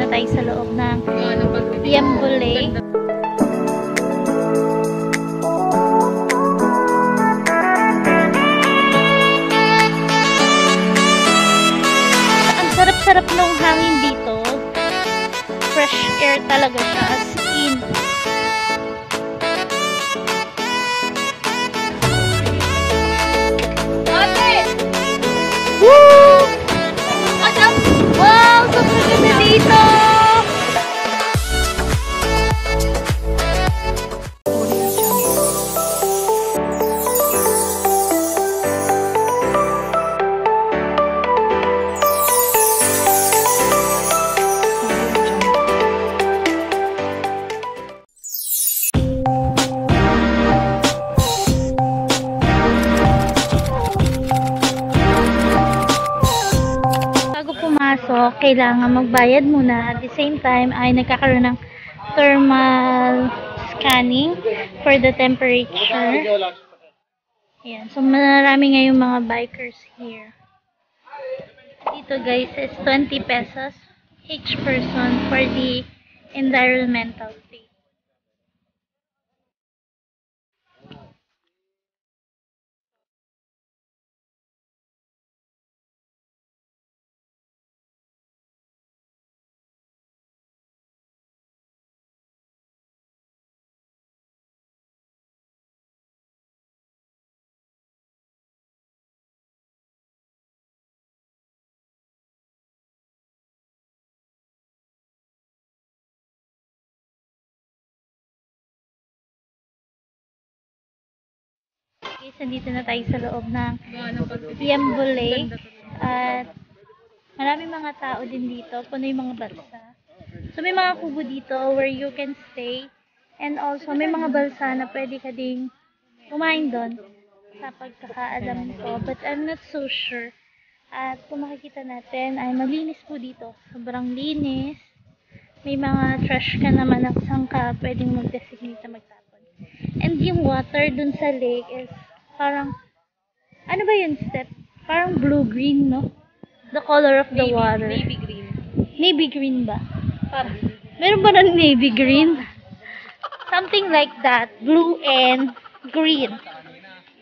na tayo sa loob ng Yambole. Ang sarap-sarap ng hangin dito. Fresh air talaga siya, as in. Woo! Wow! Sobrang ganda dito! So, kailangan magbayad muna. At the same time, ay nagkakaroon ng thermal scanning for the temperature. Ayan. So, marami ngayong mga bikers here. Dito guys is 20 pesos each person for the environmental fee. Guys, nandito na tayo sa loob ng Yambole at maraming mga tao din dito, puno yung mga balsa. So may mga kubo dito where you can stay, and also may mga balsa na pwede ka ding kumain doon sa pagkakaalam ko, but I'm not so sure. At kung makikita natin ay malinis po dito, sobrang linis. May mga trash ka naman na saan ka pwedeng mag-designate na magtapon. And yung water dun sa lake is parang, ano ba yun, step? Parang blue-green, no? The color of the water. Navy green. Navy green ba? Meron ba ng navy green? Something like that. Blue and green.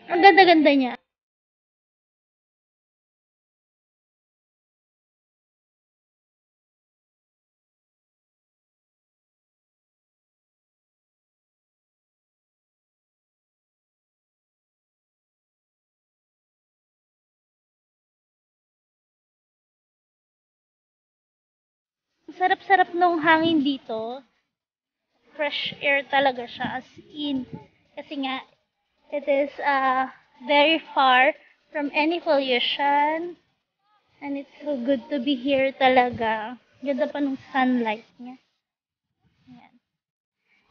Ang ganda-ganda niya. Sarap-sarap nung hangin dito. Fresh air talaga siya, as in. Kasi nga, it is very far from any pollution. And it's so good to be here talaga. Ganda pa nung sunlight niya. Ayan.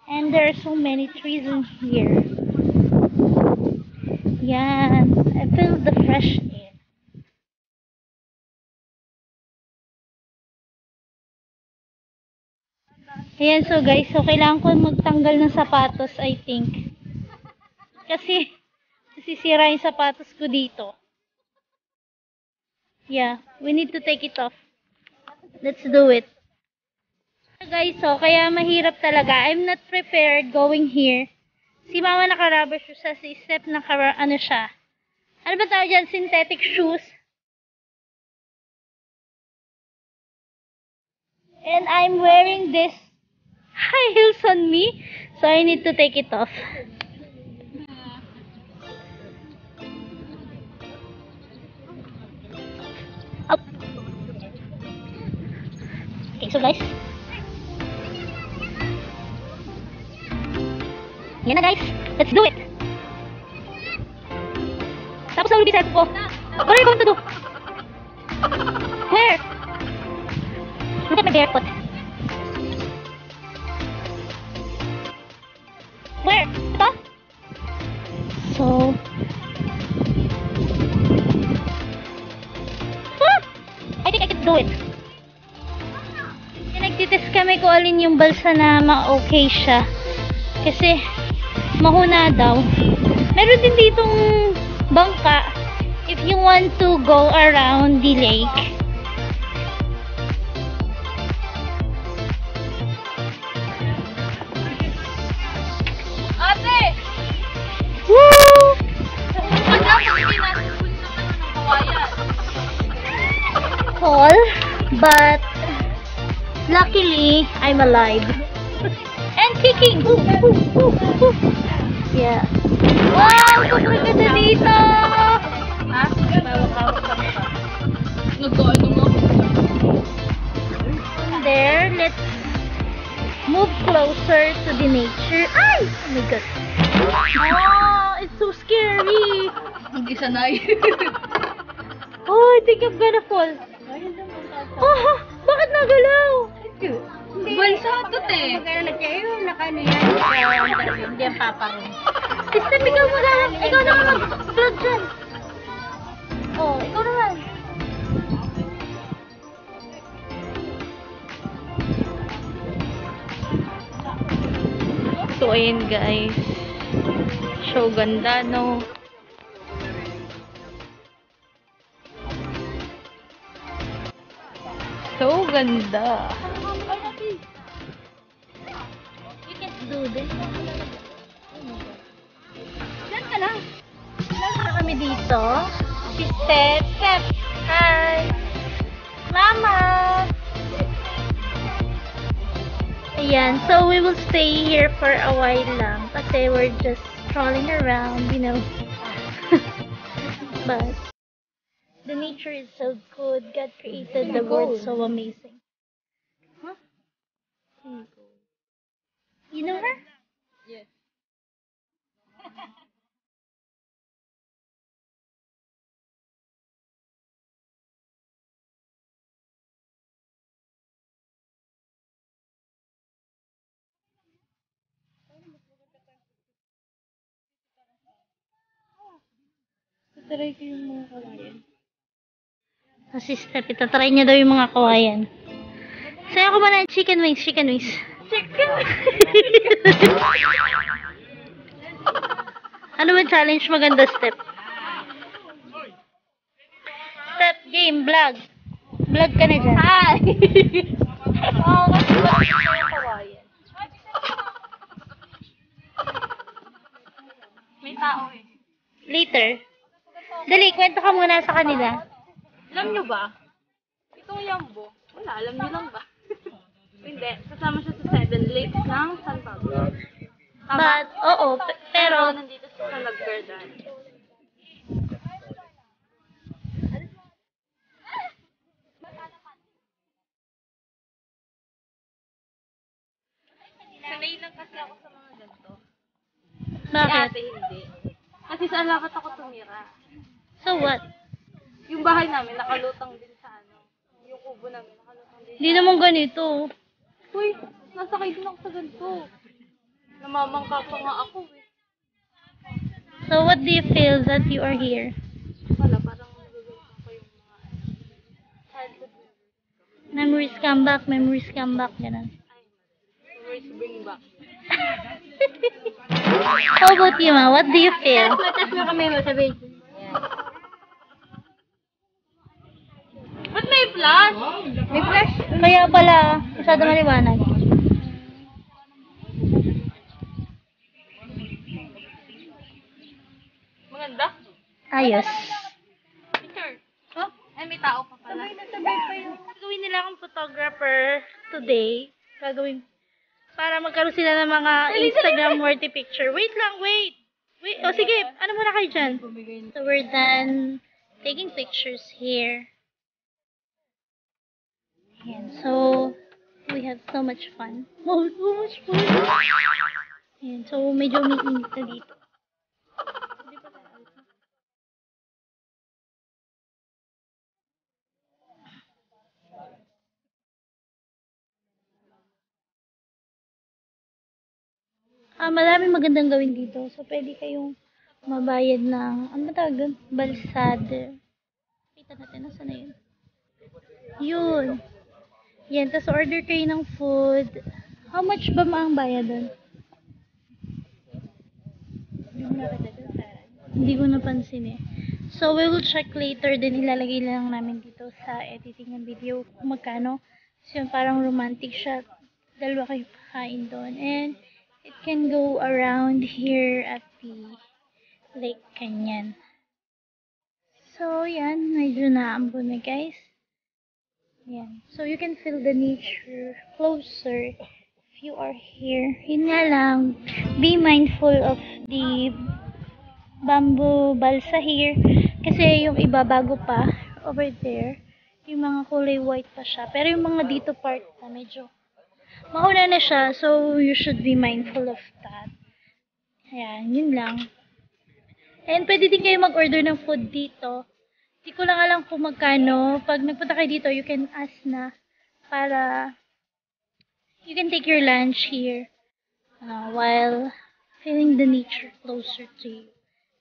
And there are so many trees in here. Yan. I feel the fresh air. Ayan, so guys, so kailangan ko magtanggal ng sapatos, I think. Kasi, nasisira yung sapatos ko dito. Yeah, we need to take it off. Let's do it. Guys, so kaya mahirap talaga. I'm not prepared going here. Si mama naka-rubber shoes sa step na ano siya. Ano ba tawag dyan? Synthetic shoes. And I'm wearing this high heels on me, so I need to take it off. Up. Okay, so guys, yan na guys, let's do it. Tapos na ulit ko. What are you going to do? Where? Look at my barefoot. Where? Ito? So, I think I can do it. Nagtitest kami kung alin yung balsa na ma-okay siya. Kasi, mahuna daw. Meron din ditong bangka if you want to go around the lake. I'm alive. And kicking! Yeah. Wow! Sobrang ganda dito! Ha? Hawak-hawak ka mo ba? Nag-ano nga. There, let's move closer to the nature. Ay! Oh my god. Oh, it's so scary. Mag-isa na Oh, I think I'm gonna fall. Oh, bakit nagalaw? Balsa ito, te. Hindi ang paparong. Step, ikaw ikaw naman mag-vlog dyan. Oh, ikaw naman. So, ayun guys. So, ganda, no? So, ganda. You can do this. Diyan ka lang. Diyan na kami dito. Si Step. Step. Hi. Mama. Ayan. So, we will stay here for a while lang. Kasi we're just strolling around, you know. But, the nature is so good. God created the world so amazing. Huh? You know her? Yes. Tataray ko yung mga kawayan. Si Step, itatry niya daw yung mga kawayan. Sa'yo ko ba na chicken wings? Chicken wings. Chicken Ano ba challenge maganda, Step? Step, game, vlog. Vlog ka na dyan. Hi! Oo, kasi bakit yung kawayan? May tao eh. Later. Dali, kwento ka muna sa kanila. Alam nyo ba? Itong Yambo, wala, alam nyo lang ba? Hindi, kasama siya sa 7 Lakes ng San Pablo. But, oo, pero, nandito siya sa Lagverdan. Sanay lang kasi ako sa mga ganito. Si bakit? ate hindi. Kasi sa Alabat ako tumira. So what? Yung bahay namin nakalutang din sa ano. Yung kubo namin nakalutang din Hindi sa naman ganito. Uy, nasakay din ako sa ganito. Namamangka pa nga ako eh. So what do you feel that you are here? Wala, parang nagagawin ko yung mga childhood Memories come back, ganun. memories bring back. How about you, Ma? What do you feel? Matas mo kami mo sabihin. Ba't may flash? May flash? Kaya pala, masyado maliwanag. Maganda? Ayos. Picture. Oh, ay may tao pa pala. Sabay pa yun. Gagawin nila akong photographer today. Gagawin para magkaroon sila ng mga Instagram worthy picture. Wait lang, wait. Wait, oh sige, ano muna kayo dyan? So we're done taking pictures here. And so, we had so much fun. Oh, so much fun. And so, medyo umiinit na dito. Maraming magandang gawin dito. So, pwede kayong mabayad ng, ano ba tawag doon? Balsade. Kita natin, nasa na yun? Yun. Yan, tapos order kayo ng food. How much ba ang bayad doon? Hindi ko napansin eh. So, we will check later. Then, ilalagay lang namin dito sa editing ng video kung magkano. So, yun, parang romantic shot. Dalawa kayo kakain doon. And, it can go around here at the Lake Canyon. So, yan. Medyo naambon na, guys. Yan. So, you can feel the nature closer if you are here. Yun nga lang, be mindful of the bamboo balsa here. Kasi yung iba bago pa, over there, yung mga kulay white pa siya. Pero yung mga dito part na medyo mauna na siya. So, you should be mindful of that. Ayan, yun lang. And pwede din kayo mag-order ng food dito. Hindi ko lang alam kung magkano. Pag nagpunta kayo dito, you can ask na para you can take your lunch here while feeling the nature closer to you.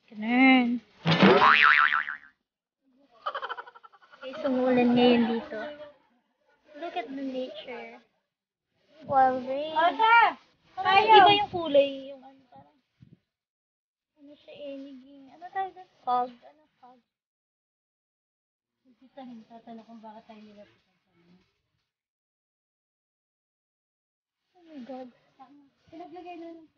Ganun. Okay, sumulan ngayon dito. Look at the nature. While rain. Iba yung kulay. Yung ano, parang, ano siya naging, ano tawag doon? Fog. Ano fog? Tatanong kung bakit tayo nilapitan sa ano. Oh my God. Pinaglagay na ng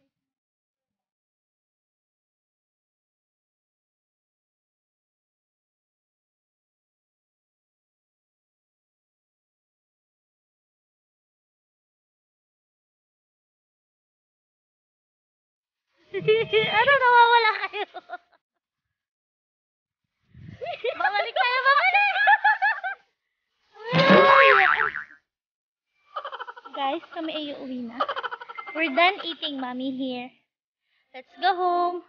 ano, nawawala kayo? Babalik tayo, babalik! Guys, kami ay uuwi na. We're done eating, mommy here. Let's go home.